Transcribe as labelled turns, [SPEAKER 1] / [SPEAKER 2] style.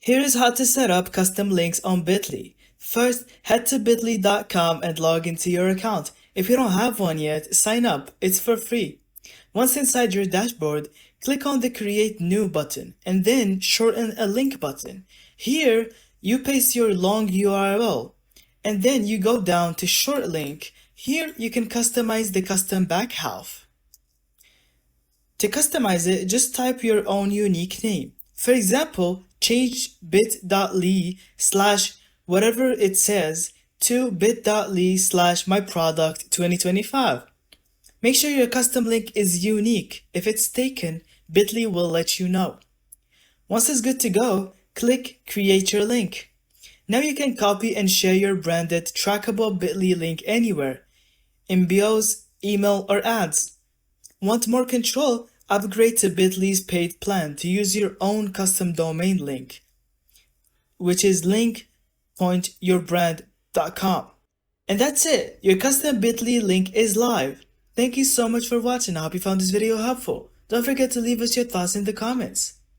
[SPEAKER 1] Here is how to set up custom links on Bitly. First, head to bitly.com and log into your account. If you don't have one yet, sign up. It's for free. Once inside your dashboard, click on the Create New button and then shorten a link button. Here, you paste your long URL and then you go down to Short Link. Here, you can customize the custom back half. To customize it, just type your own unique name. For example, change bit.ly slash whatever it says to bit.ly slash myproduct2025. Make sure your custom link is unique. If it's taken, Bitly will let you know. Once it's good to go, click Create Your Link. Now you can copy and share your branded trackable Bitly link anywhere, in bios, email, or ads. Want more control? Upgrade to Bitly's paid plan to use your own custom domain link, which is link.yourbrand.com. And that's it. Your custom Bitly link is live. Thank you so much for watching. I hope you found this video helpful. Don't forget to leave us your thoughts in the comments.